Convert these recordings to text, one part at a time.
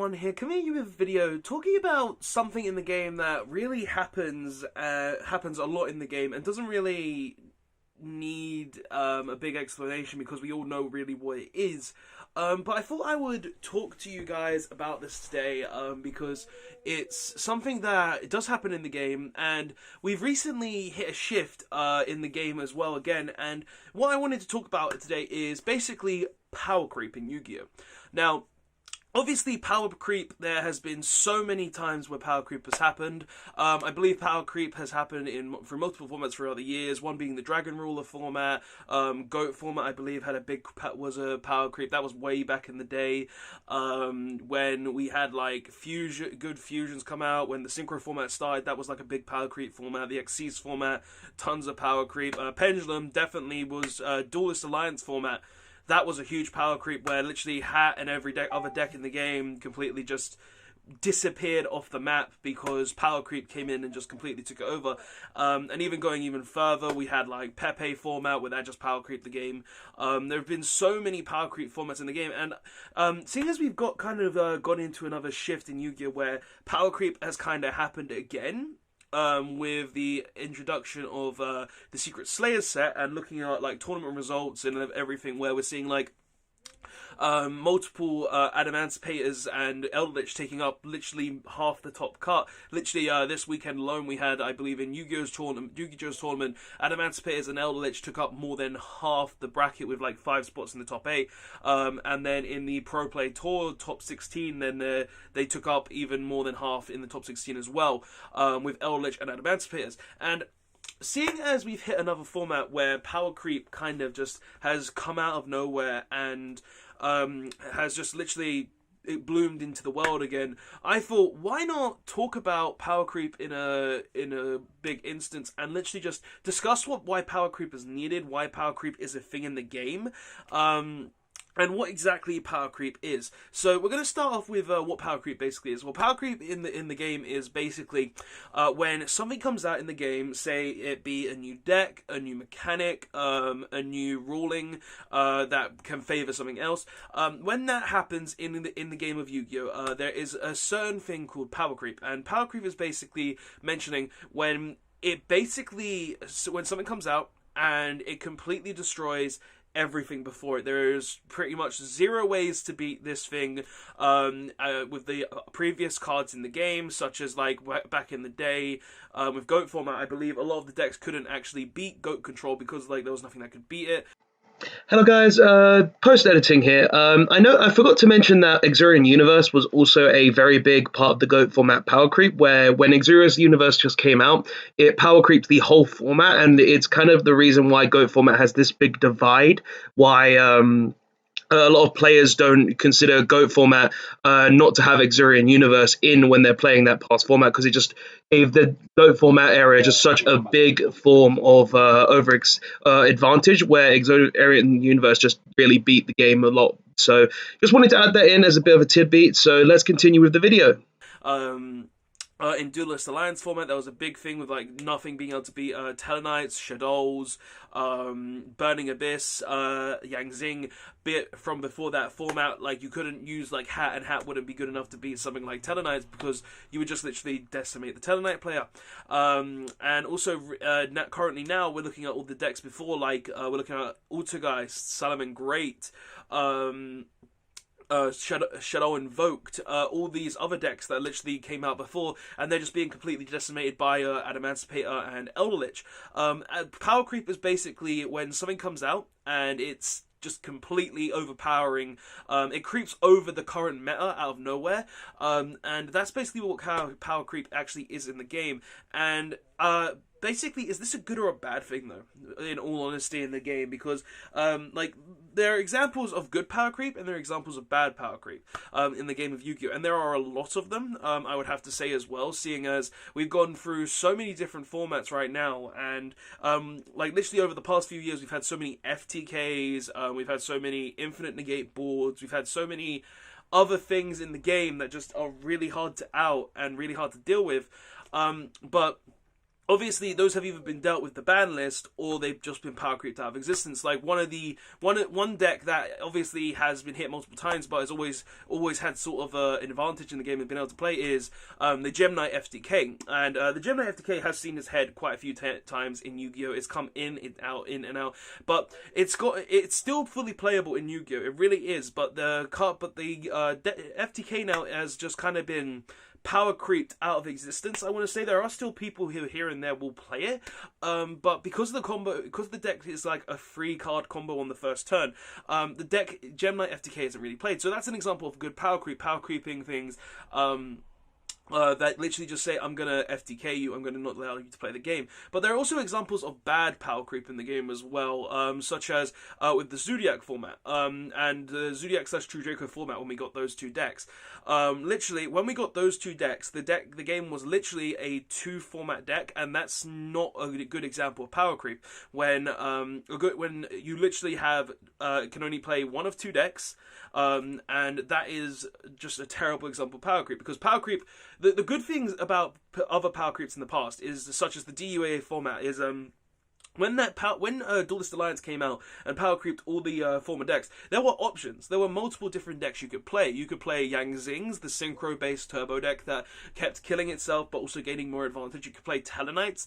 everyone, here coming at you with a video talking about something in the game that really happens a lot in the game and doesn't really need a big explanation because we all know really what it is. But I thought I would talk to you guys about this today because it's something that it does happen in the game, and we've recently hit a shift in the game as well again. And what I wanted to talk about today is basically power creep in Yu-Gi-Oh! Now, obviously, power creep, there has been so many times where power creep has happened. I believe power creep has happened through multiple formats throughout the years, one being the Dragon Ruler format. GOAT format, I believe, had was a power creep. That was way back in the day, when we had like good fusions come out. When the Synchro format started, that was like a big power creep format. The Xyz format, tons of power creep. Pendulum definitely was Duelist Alliance format. That was a huge power creep where literally Hat and every other deck in the game completely just disappeared off the map because power creep came in and just completely took it over. And even going even further, we had like Pepe format where that just power creeped the game. There have been so many power creep formats in the game, and seeing as we've gone into another shift in Yu-Gi-Oh! Where power creep has kind of happened again, with the introduction of the Secret Slayer set, and looking at like tournament results and everything, where we're seeing like multiple Adamanticators and Elder taking up literally half the top cut. Literally, this weekend alone, we had, I believe, in Yu-Gi-Oh's tournament, Adamanticators and Elder took up more than half the bracket with like 5 spots in the top 8. And then in the Pro Play Tour top 16, then they took up even more than half in the top 16 as well, with Elder and Adamanticators. And seeing as we've hit another format where power creep kind of just has come out of nowhere and has just literally bloomed into the world again, I thought, why not talk about power creep in a big instance and literally just discuss why power creep is needed, why power creep is a thing in the game, and what exactly power creep is. So we're going to start off with what power creep basically is. Well, power creep in the game is basically when something comes out in the game, say it be a new deck, a new mechanic, a new ruling that can favor something else. When that happens in the game of Yu-Gi-Oh, there is a certain thing called power creep, and power creep is basically mentioning when something comes out and it completely destroys everything before it. There's pretty much 0 ways to beat this thing with the previous cards in the game, such as like back in the day with GOAT format. I believe a lot of the decks couldn't actually beat GOAT control because like there was nothing that could beat it. Hello guys, post-editing here. I know I forgot to mention that Exurian Universe was also a very big part of the GOAT format power creep, where when Exurian Universe just came out, it power creeped the whole format, and it's kind of the reason why GOAT format has this big divide, why a lot of players don't consider GOAT format not to have Exurian Universe in when they're playing that past format, because it just gave the GOAT format area just such a big form of advantage, where Exurian Universe just really beat the game a lot. So just wanted to add that in as a bit of a tidbit. So let's continue with the video. In Duelist Alliance format, there was a big thing with like nothing being able to beat Tellarknights, Shadows, Burning Abyss, Yang Zing. Bit from before that format, like you couldn't use like Hat, and Hat wouldn't be good enough to beat something like Tellarknights because you would just literally decimate the Tellarknight player. And also currently now we're looking at all the decks before, like we're looking at Altergeist, Salaman Great, Shadow Invoked, all these other decks that literally came out before, and they're just being completely decimated by Adamancipator and Elder Lich. Power creep is basically when something comes out and it's just completely overpowering. It creeps over the current meta out of nowhere, and that's basically what power creep actually is in the game. And basically, is this a good or a bad thing, though, in all honesty, in the game? Because like there are examples of good power creep and there are examples of bad power creep in the game of Yu-Gi-Oh! And there are a lot of them, I would have to say as well, seeing as we've gone through so many different formats right now, and like literally over the past few years we've had so many FTKs, we've had so many infinite negate boards, we've had so many other things in the game that just are really hard to out and really hard to deal with. But obviously, those have either been dealt with the ban list or they've just been power creeped out of existence. Like one deck that obviously has been hit multiple times, but has always had sort of an advantage in the game and been able to play is the Gem Knight FTK. And the Gem Knight FTK has seen its head quite a few times in Yu-Gi-Oh. It's come in and out, but it's still fully playable in Yu-Gi-Oh. It really is. But the FTK now has just kind of been power creeped out of existence. I want to say there are still people who here and there will play it, but because the deck is like a 3-card combo on the first turn, the deck Gem Knight FTK isn't really played. So that's an example of good power creeping things. That literally just say, I'm gonna FTK you, I'm gonna not allow you to play the game. But there are also examples of bad power creep in the game as well, such as with the Zodiac format, and the Zodiac/True Draco format when we got those two decks. Literally, when we got those two decks, the game was literally a 2-format deck, and that's not a good example of power creep. When you literally have can only play one of 2 decks, and that is just a terrible example of power creep, because power creep, the good things about other power creeps in the past is, such as the DUA format, is when Duelist Alliance came out and power creeped all the former decks, there were options. There were multiple different decks you could play. You could play Yang Zings, the synchro-based turbo deck that kept killing itself but also gaining more advantage. You could play Tellarknights,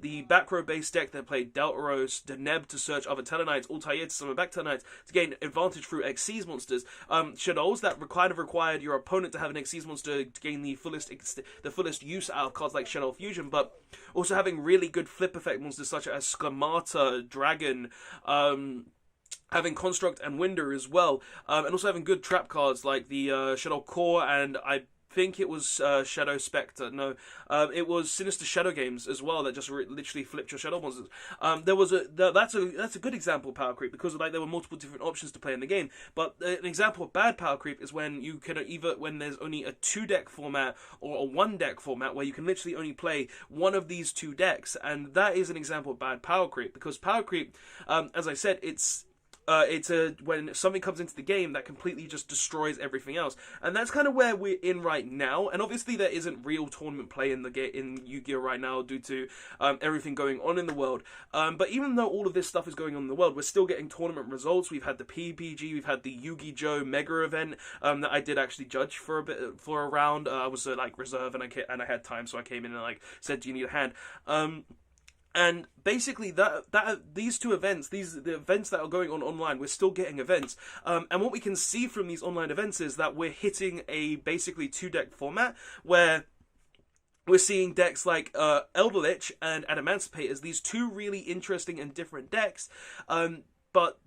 the back row-based deck that played Deltaros, Deneb to search other Tellarknights, Altair to summon back Tellarknights to gain advantage through Xyz monsters. Shadows that kind of required your opponent to have an Xyz monster to gain the fullest use out of cards like Shadow Fusion, but also having really good flip effect monsters such as Skamata, Dragon, having Construct and Winder as well, and also having good trap cards like the Shadow Core, and I think it was Shadow Spectre. No, it was Sinister Shadow Games as well that just literally flipped your Shadow monsters. That's a good example of power creep, because like there were multiple different options to play in the game. But an example of bad power creep is when you can when there's only a 2-deck format or a 1-deck format where you can literally only play one of these 2 decks, and that is an example of bad power creep, because power creep, as I said, it's when something comes into the game that completely just destroys everything else, and that's kind of where we're in right now. And obviously there isn't real tournament play in Yu-Gi-Oh right now due to everything going on in the world. But even though all of this stuff is going on in the world, we're still getting tournament results. We've had the PPG, we've had the Yu-Gi-Oh Mega event that I did actually judge for a round. I was like reserve, and I had time, so I came in and like said, "Do you need a hand?" And basically, these 2 events, the events that are going on online, we're still getting events. And what we can see from these online events is that we're hitting a basically 2-deck format where we're seeing decks like Elder Lich and Adamancipator as these 2 really interesting and different decks, but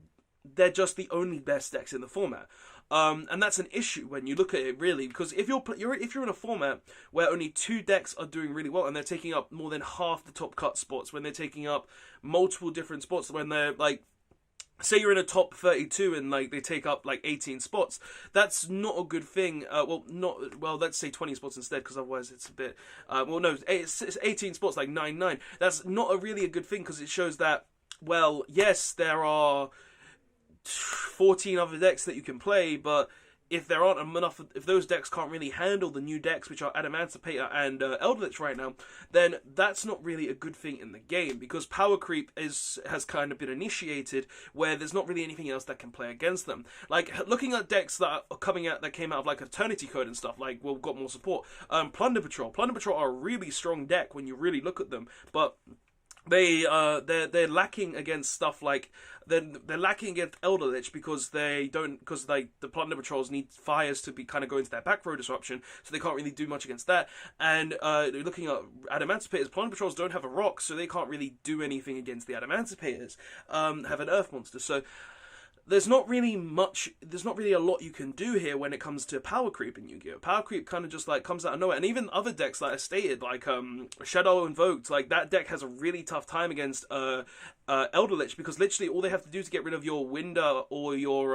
they're just the only best decks in the format. And that's an issue when you look at it, really, because if you're in a format where only 2 decks are doing really well and they're taking up more than half the top cut spots, when they're taking up multiple different spots, when they're like, say you're in a top 32 and like they take up like 18 spots, that's not a good thing. Let's say 20 spots instead, because otherwise it's a bit it's 18 spots, like 9-9. That's not really a good thing, because it shows that, well, yes, there are 14 other decks that you can play, but if there aren't enough, if those decks can't really handle the new decks, which are Adamancipator and Eldritch right now, then that's not really a good thing in the game, because power creep has kind of been initiated where there's not really anything else that can play against them. Like, looking at decks that are that came out of like Eternity Code and stuff, like, well, got more support. Plunder Patrol are a really strong deck when you really look at them, but they're lacking against stuff like they're lacking against Elder Lich, because the Plunder Patrols need fires to be kind of go into their back row disruption, so they can't really do much against that. And looking at Adamancipators, Plunder Patrols don't have a rock, so they can't really do anything against the Adamancipators. Have an Earth monster, so there's not really a lot you can do here when it comes to power creep in Yu-Gi-Oh! Power creep kind of just like comes out of nowhere, and even other decks like I stated, like Shadow Invoked, like that deck has a really tough time against Elder Lich, because literally all they have to do to get rid of your Winder or your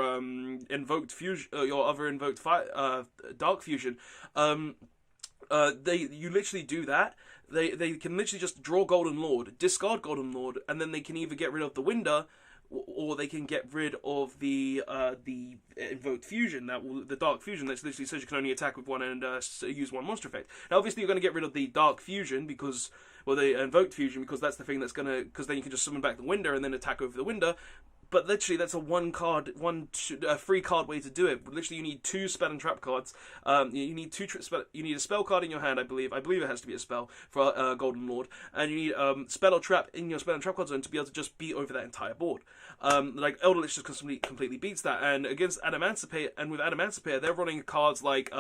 Invoked Fusion, your other Invoked Dark Fusion, you literally do that. They can literally just draw Golden Lord, discard Golden Lord, and then they can either get rid of the Winder, or they can get rid of the Invoked Fusion, the Dark Fusion that literally says you can only attack with one and use one monster effect. Now, obviously, you're going to get rid of the Dark Fusion because, Well, they invoked fusion because that's the thing that's gonna, because then you can just summon back the window and then attack over the window. But literally, that's a free card way to do it. Literally, you need 2 spell and trap cards. You need you need a spell card in your hand, I believe. I believe it has to be a spell for Golden Lord, and you need spell or trap in your spell and trap card zone to be able to just beat over that entire board. Like Elder Lich just completely beats that, and against Adamancipator, and with Adamancipator, they're running cards like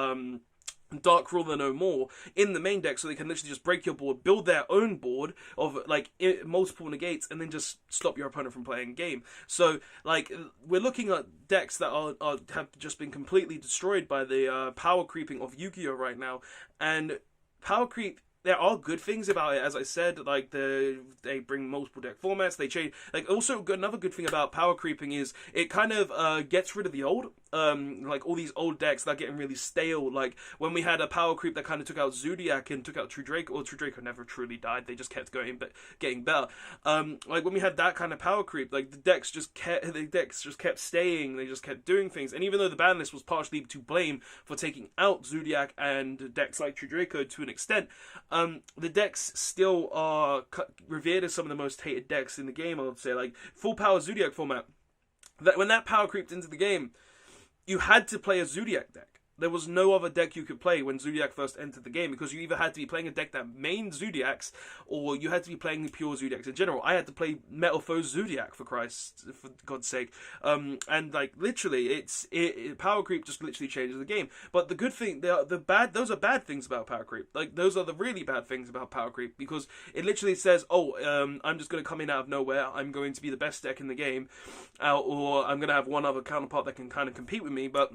Dark Ruler No More in the main deck, so they can literally just break your board, build their own board of like multiple negates, and then just stop your opponent from playing game. So like we're looking at decks that have just been completely destroyed by the power creeping of Yu-Gi-Oh right now, and power creep. There are good things about it, as I said, like they bring multiple deck formats, they change, like also another good thing about power creeping is it kind of gets rid of the old, like all these old decks that are getting really stale, like when we had a power creep that kind of took out Zodiac and took out True Draco, or True Draco never truly died, they just kept going, but getting better, like when we had that kind of power creep, like the decks just kept staying, they just kept doing things, and even though the ban list was partially to blame for taking out Zodiac and decks like True Draco to an extent, the decks still are revered as some of the most hated decks in the game, I would say. Like, full power Zodiac format. That when that power creeped into the game, you had to play a Zodiac deck. There was no other deck you could play when Zodiac first entered the game, because you either had to be playing a deck that main Zodiacs, or you had to be playing the pure Zodiacs in general. I had to play Metal Foe Zodiac, for God's sake. And like literally, power creep just literally changes the game. But the good thing, those are bad things about power creep. Like those are the really bad things about power creep, because it literally says, I'm just going to come in out of nowhere. I'm going to be the best deck in the game, or I'm going to have one other counterpart that can kind of compete with me, but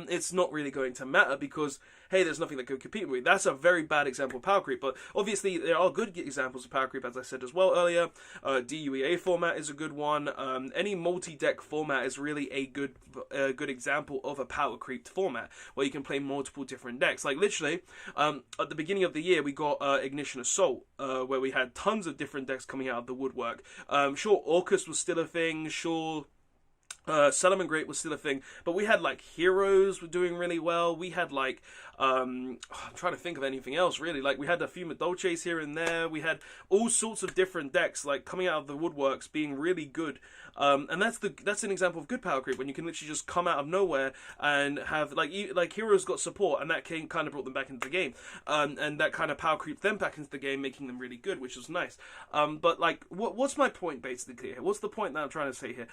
it's not really going to matter because, hey, there's nothing that could compete with me. That's a very bad example of power creep, but obviously there are good examples of power creep, as I said as well earlier. DUEA format is a good one. Any multi-deck format is really a good example of a power creeped format, where you can play multiple different decks. Like literally, at the beginning of the year, we got Ignition Assault, where we had tons of different decks coming out of the woodwork. Sure, Orcus was still a thing, sure, Salamangreat Great was still a thing, but we had like Heroes were doing really well. We had like I'm trying to think of anything else really. Like we had a few Madolches here and there. We had all sorts of different decks like coming out of the woodworks being really good. And that's an example of good power creep, when you can literally just come out of nowhere and have like Heroes got support, and that kind of brought them back into the game, and that kind of power creeped them back into the game, making them really good, which was nice. But like, what's my point basically here? What's the point that I'm trying to say here?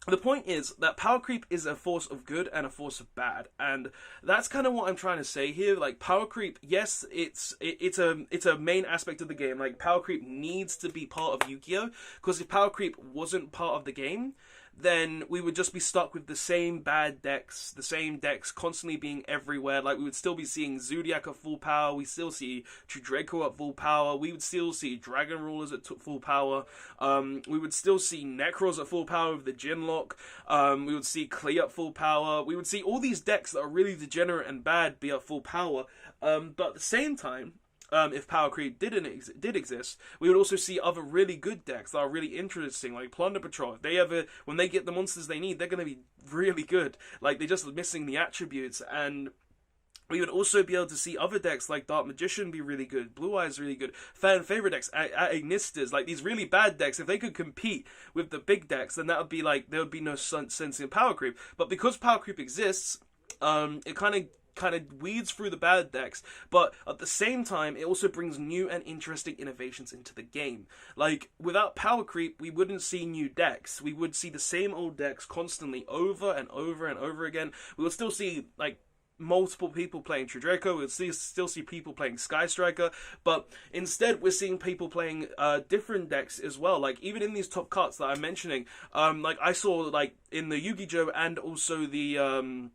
The point is that power creep is a force of good and a force of bad, and that's kind of what I'm trying to say here. Like power creep, yes, it's a main aspect of the game. Like power creep needs to be part of Yu-Gi-Oh, because if power creep wasn't part of the game, then we would just be stuck with the same bad decks, the same decks constantly being everywhere. Like we would still be seeing Zodiac at full power, we still see True Draco at full power, we would still see Dragon Rulers at full power, we would still see Necros at full power with the Jinlock, we would see Klee at full power, we would see all these decks that are really degenerate and bad be at full power, but at the same time, if power creep did exist, we would also see other really good decks that are really interesting, like Plunder Patrol. When they get the monsters they need, they're going to be really good. Like they're just missing the attributes, and we would also be able to see other decks like Dark Magician be really good, Blue Eyes really good, fan favorite decks, Ignistas, like these really bad decks. If they could compete with the big decks, then that would be like there would be no sense in power creep. But because power creep exists, it kind of weeds through the bad decks, but at the same time it also brings new and interesting innovations into the game. Like without power creep, we wouldn't see new decks, we would see the same old decks constantly over and over and over again. We would still see like multiple people playing True Draco, we'll still see people playing Sky Striker, but instead we're seeing people playing different decks as well. Like even in these top cuts that I'm mentioning, like I saw like in the Yu-Gi-Oh and also the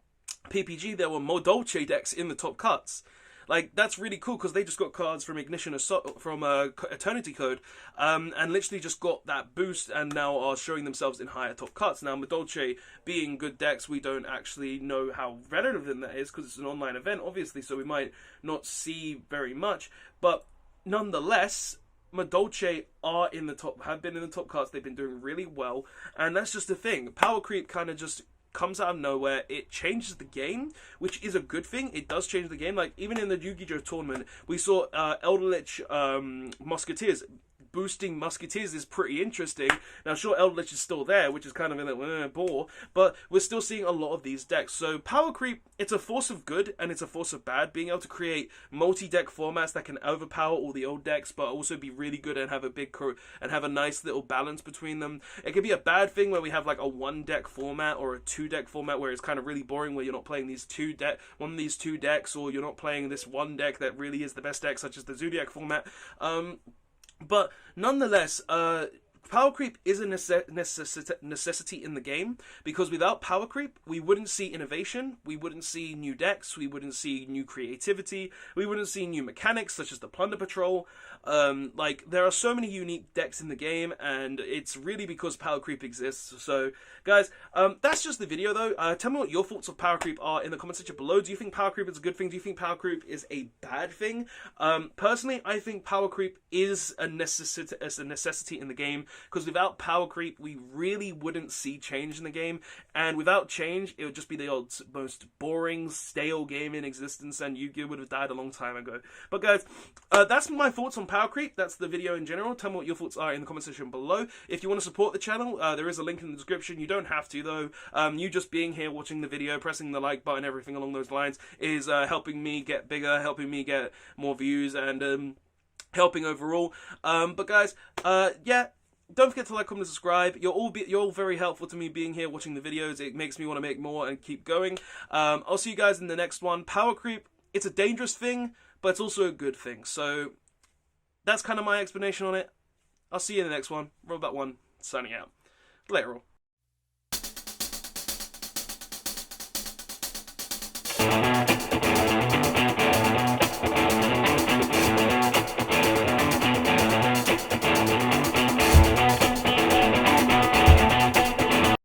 PPG, there were Modolche decks in the top cuts. Like that's really cool, because they just got cards from Ignition Assault, from Eternity Code, and literally just got that boost, and now are showing themselves in higher top cuts. Now Modolche being good decks, we don't actually know how relevant that is, because it's an online event obviously, so we might not see very much, but nonetheless Modolche have been in the top cuts, they've been doing really well, and that's just the thing. Power creep kind of just comes out of nowhere. It changes the game, which is a good thing. It does change the game. Like, even in the Yu-Gi-Oh! Tournament, we saw Eldritch Musketeers. Boosting Musketeers is pretty interesting. Now, sure, Eldritch is still there, which is kind of a bore, but we're still seeing a lot of these decks. So power creep, it's a force of good and it's a force of bad. Being able to create multi-deck formats that can overpower all the old decks, but also be really good and have a and have a nice little balance between them. It could be a bad thing where we have like a one-deck format or a two-deck format where it's kind of really boring, where you're not playing one of these two decks, or you're not playing this one deck that really is the best deck, such as the Zodiac format. But nonetheless, power creep is a necessity in the game, because without power creep, we wouldn't see innovation, we wouldn't see new decks, we wouldn't see new creativity, we wouldn't see new mechanics such as the Plunder Patrol. Like, there are so many unique decks in the game, and it's really because power creep exists. So, guys, that's just the video, though. Tell me what your thoughts of power creep are in the comment section below. Do you think power creep is a good thing? Do you think power creep is a bad thing? Personally, I think power creep is a necessity in the game, because without power creep, we really wouldn't see change in the game, and without change, it would just be the old, most boring, stale game in existence, and Yu-Gi-Oh! Would have died a long time ago. But guys, that's my thoughts on power creep. That's the video in general. Tell me what your thoughts are in the comment section below. If you want to support the channel, there is a link in the description. You don't have to, though. You just being here, watching the video, pressing the like button, everything along those lines, is helping me get bigger, helping me get more views, and helping overall. But guys, yeah, don't forget to like, comment, and subscribe. You're all very helpful to me being here watching the videos. It makes me want to make more and keep going. I'll see you guys in the next one. Power creep, it's a dangerous thing, but it's also a good thing. So that's kind of my explanation on it. I'll see you in the next one. Robot1, signing out. Later all.